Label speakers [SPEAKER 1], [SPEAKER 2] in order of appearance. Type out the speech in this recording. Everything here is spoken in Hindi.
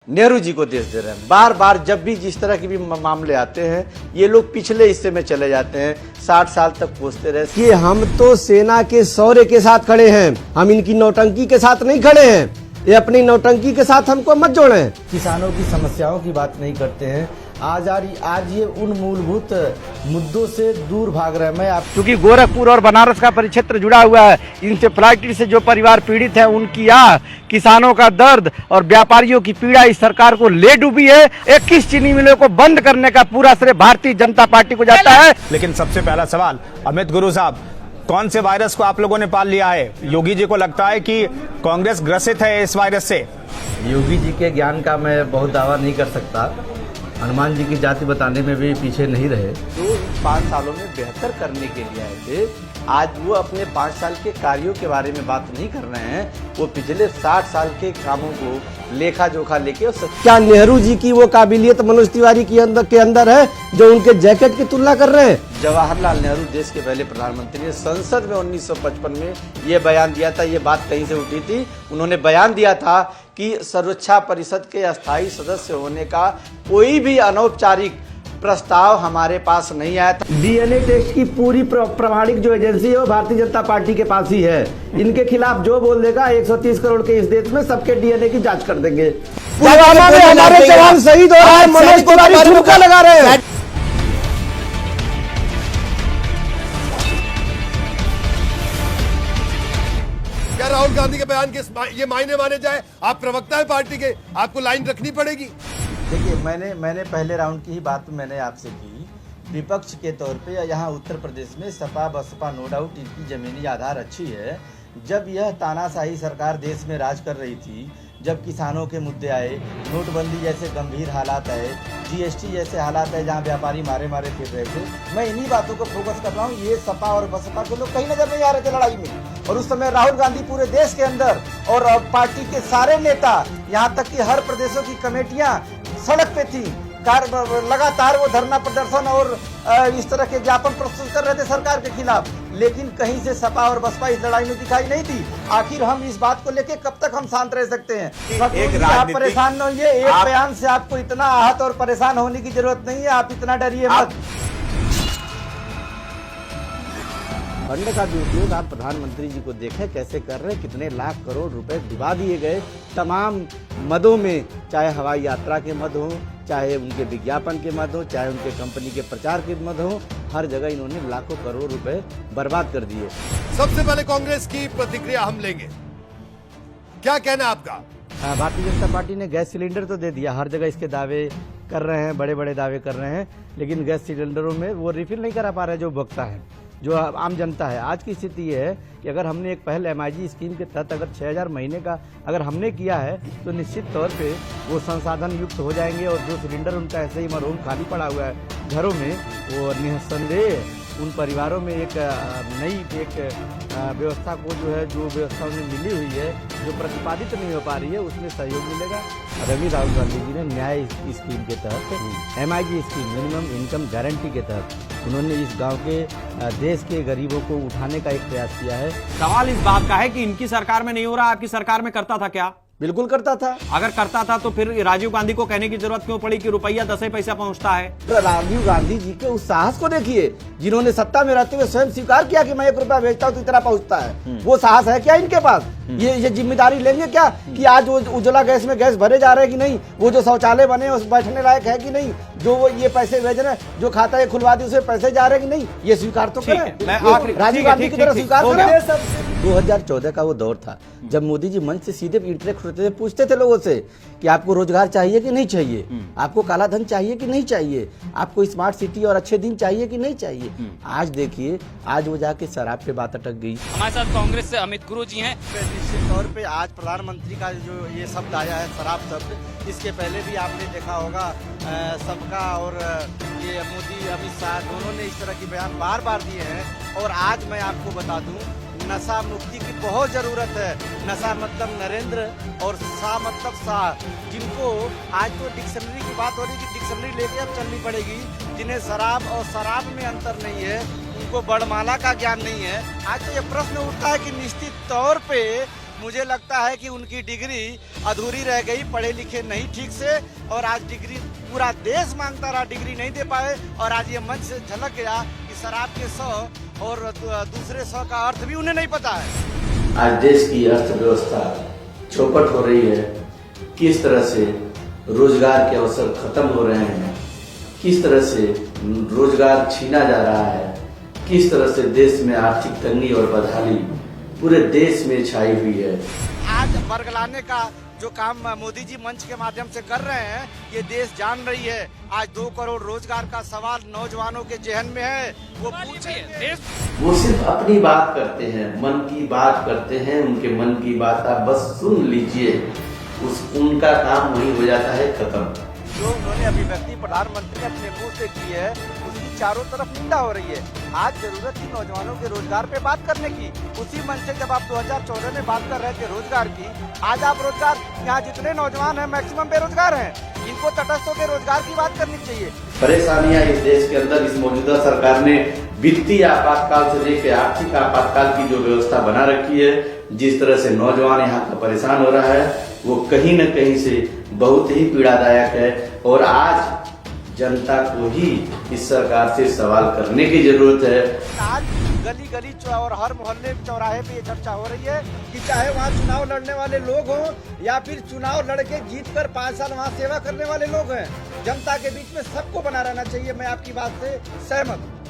[SPEAKER 1] नेहरू जी को देश दे रहे हैं। बार बार जब भी जिस तरह के भी मामले आते हैं ये लोग पिछले हिस्से में चले जाते हैं, 60 साल तक कोसते रहे कि हम तो सेना के शौर्य के साथ खड़े हैं, हम इनकी नौटंकी के साथ नहीं खड़े हैं, ये अपनी नौटंकी के साथ हमको मत जोड़ें। किसानों की समस्याओं की बात नहीं करते हैं। आज ये उन मूलभूत मुद्दों से दूर भाग रहे हैं। मैं आप क्योंकि गोरखपुर और बनारस का परिक्षेत्र जुड़ा हुआ है, इंसेफ्लाइटिस से जो परिवार पीड़ित है उनकी आह, किसानों का दर्द और व्यापारियों की पीड़ा इस सरकार को ले डूबी है। 21 चीनी मिलों को बंद करने का पूरा श्रेय भारतीय जनता पार्टी को जाता है।
[SPEAKER 2] लेकिन सबसे पहला सवाल, अमित गुरु साहब, कौन से वायरस को आप लोगों ने पाल लिया है? योगी जी को लगता है कि कांग्रेस ग्रसित है इस वायरस से।
[SPEAKER 1] योगी जी के ज्ञान का मैं बहुत दावा नहीं कर सकता, हनुमान जी की जाति बताने में भी पीछे नहीं रहे। जो 5 सालों में बेहतर करने के लिए आए थे, आज वो अपने 5 साल के कार्यों के बारे में बात नहीं कर रहे हैं, वो पिछले 60 साल के कामों को लेखा जोखा लेके। क्या नेहरू जी की वो काबिलियत मनोज तिवारी के अंदर है जो उनके जैकेट की तुलना कर रहे हैं? जवाहरलाल नेहरू देश के पहले प्रधानमंत्री ने संसद में 1955 में ये बयान दिया था, ये बात कहीं से उठी थी। उन्होंने बयान दिया था कि सर्वोच्च परिषद के अस्थायी सदस्य होने का कोई भी अनौपचारिक प्रस्ताव हमारे पास नहीं आया था। डीएनए टेस्ट की पूरी प्रमाणिक जो एजेंसी है वो भारतीय जनता पार्टी के पास ही है। इनके खिलाफ जो बोल देगा 130 करोड़ के इस देश में सबके डीएनए की जांच कर देंगे। पुलवामा में हमारे जवान शहीद हो रहे हैं, मनोज तिवारी ठुमका लगा रहे हैं।
[SPEAKER 3] क्या राहुल गांधी के बयान के ये मायने जाए? आप प्रवक्ता है पार्टी के, आपको लाइन रखनी पड़ेगी।
[SPEAKER 1] देखिए, मैंने पहले राउंड की ही बात मैंने आपसे की। विपक्ष के तौर पे यहाँ उत्तर प्रदेश में सपा बसपा नो डाउट इनकी जमीनी आधार अच्छी है। जब यह तानाशाही सरकार देश में राज कर रही थी, जब किसानों के मुद्दे आए, नोटबंदी जैसे गंभीर हालात आए, जीएसटी जैसे हालात है जहाँ व्यापारी मारे फिर रहे थे, मैं इन्हीं बातों को फोकस कर रहा हूँ। ये सपा और बसपा के लोग कहीं नजर नहीं आ रहे थे लड़ाई में। और उस समय राहुल गांधी पूरे देश के अंदर और पार्टी के सारे नेता, यहाँ तक कि हर प्रदेशों की कमेटियां सड़क पे थी, लगातार वो धरना प्रदर्शन और इस तरह के ज्ञापन प्रस्तुत कर रहे थे सरकार के खिलाफ। लेकिन कहीं से सपा और बसपा इस लड़ाई में दिखाई नहीं दी। आखिर हम इस बात को लेके कब तक हम शांत रह सकते हैं? आप परेशान न होइए, एक बयान से आपको इतना आहत और परेशान होने की जरूरत नहीं है, आप इतना डरिए मत। फंड का भी उपयोग आप प्रधानमंत्री जी को देखें कैसे कर रहे हैं, कितने लाख करोड़ रुपए डुबा दिए गए तमाम मदों में, चाहे हवाई यात्रा के मद हो, चाहे उनके विज्ञापन के मद हो, चाहे उनके कंपनी के प्रचार के मद हो, हर जगह इन्होंने लाखों करोड़ रुपए बर्बाद कर दिए।
[SPEAKER 3] सबसे पहले कांग्रेस की प्रतिक्रिया हम लेंगे, क्या कहना आपका?
[SPEAKER 1] भारतीय जनता पार्टी ने गैस सिलेंडर तो दे दिया, हर जगह इसके दावे कर रहे हैं, बड़े बड़े दावे कर रहे हैं, लेकिन गैस सिलेंडरों में वो रिफिल नहीं करा पा रहे जो उपभोक्ता है, जो आम जनता है। आज की स्थिति ये है कि अगर हमने एक पहल MIG स्कीम के तहत अगर 6000 महीने का अगर हमने किया है तो निश्चित तौर पे वो संसाधन युक्त हो जाएंगे और जो सिलेंडर उनका ऐसे ही मरहूम खाली पड़ा हुआ है घरों में, वो निसंदेह उन परिवारों में एक नई व्यवस्था को जो है, जो व्यवस्था उन्हें मिली हुई है, जो प्रतिपादित नहीं हो पा रही है, उसमें सहयोग मिलेगा। रवि राहुल गांधी जी ने न्याय स्कीम के तहत, MIG scheme, minimum income guarantee के तहत उन्होंने इस गांव के देश के गरीबों को उठाने का एक प्रयास किया है।
[SPEAKER 4] सवाल इस बात का है कि इनकी सरकार में नहीं हो रहा, आपकी सरकार में करता था क्या?
[SPEAKER 1] बिल्कुल करता था।
[SPEAKER 4] अगर करता था तो फिर राजीव गांधी को कहने की जरूरत क्यों पड़ी कि रुपया 10 पैसा पहुंचता है?
[SPEAKER 1] तो राजीव गांधी जी के उस साहस को देखिए, जिन्होंने सत्ता में रहते हुए स्वयं स्वीकार किया कि मैं 1 रुपया भेजता हूं तो इतना पहुंचता है। वो साहस है क्या इनके पास? ये जिम्मेदारी लेंगे क्या कि आज वो उज्ज्वला गैस में गैस भरे जा रहे हैं कि नहीं, वो जो शौचालय बने उस बैठने लायक है कि नहीं, जो वो ये पैसे भेज रहे हैं, जो खाता है खुलवा दी उसमें पैसे जा रहे हैं कि नहीं, ये स्वीकार तो करें। राजीव गांधी की तरह स्वीकार करें। 2014 का वो दौर था जब मोदी जी मंच से सीधे इंटरेक्ट होते थे, पूछते थे लोगों से कि आपको रोजगार चाहिए कि नहीं चाहिए, आपको काला धन चाहिए कि नहीं चाहिए, आपको स्मार्ट सिटी और अच्छे दिन चाहिए कि नहीं चाहिए। आज देखिए, आज वो जाके शराब पे बात अटक गई।
[SPEAKER 5] हमारे साथ कांग्रेस से अमित गुरु जी हैं।
[SPEAKER 1] निश्चित तौर पे आज प्रधानमंत्री का जो ये शब्द आया है, शराब शब्द, इसके पहले भी आपने देखा होगा सबका और ये मोदी अमित शाह दोनों ने इस तरह की बयान बार बार दिए हैं। और आज मैं आपको बता दूं, नशा मुक्ति की बहुत जरूरत है। नशा मतलब नरेंद्र और शाह मतलब शाह, जिनको आज तो डिक्शनरी की बात हो रही है कि डिक्शनरी लेके अब चलनी पड़ेगी, जिन्हें शराब और शराब में अंतर नहीं है, उनको बड़माला का ज्ञान नहीं है। आज तो ये प्रश्न उठता है कि निश्चित तौर पे
[SPEAKER 6] मुझे लगता है कि उनकी डिग्री अधूरी रह गई, पढ़े लिखे नहीं ठीक से, और आज डिग्री पूरा देश मांगता रहा, डिग्री नहीं दे पाए, और आज ये मंच से झलक गया कि शराब के 100 और दूसरे 100 का अर्थ भी उन्हें नहीं पता है।
[SPEAKER 1] आज देश की अर्थव्यवस्था चौपट हो रही है, किस तरह से रोजगार के अवसर खत्म हो रहे हैं, किस तरह से रोजगार छीना जा रहा है, किस तरह से देश में आर्थिक तंगी और बदहाली पूरे देश में छाई हुई है।
[SPEAKER 6] आज वर्ग लाने का जो काम मोदी जी मंच के माध्यम से कर रहे हैं, ये देश जान रही है। आज 2 करोड़ रोजगार का सवाल नौजवानों के जहन में है, वो पूछेंगे।
[SPEAKER 1] वो सिर्फ अपनी बात करते हैं, मन की बात करते हैं, उनके मन की बात आप बस सुन लीजिए, उनका काम वही हो जाता है खत्म।
[SPEAKER 6] जो उन्होंने अभिव्यक्ति प्रधानमंत्री अपने मुंह से की है, उसकी चारों तरफ निंदा हो रही है। आज जरूरत थी नौजवानों के रोजगार पे बात करने की। उसी मंच से जब आप 2014 में बात कर रहे थे रोजगार की, आज आप रोजगार, यहाँ जितने नौजवान हैं मैक्सिमम बेरोजगार हैं, इनको तटस्थ होकर रोजगार की बात करनी चाहिए।
[SPEAKER 1] परेशानियां इस देश के अंदर इस मौजूदा सरकार ने वित्तीय आपातकाल से लेकर आर्थिक आपातकाल की जो व्यवस्था बना रखी है, जिस तरह से नौजवान यहाँ का परेशान हो रहा है, वो कहीं न कहीं से बहुत ही पीड़ादायक है। और आज जनता को ही इस सरकार से सवाल करने की जरूरत है।
[SPEAKER 6] आज गली गली और हर मोहल्ले चौराहे पे ये चर्चा हो रही है कि चाहे वहाँ चुनाव लड़ने वाले लोग हों या फिर चुनाव लड़के जीत कर 5 साल वहाँ सेवा करने वाले लोग हैं, जनता के बीच में सबको बना रहना चाहिए। मैं आपकी बात से सहमत हूँ।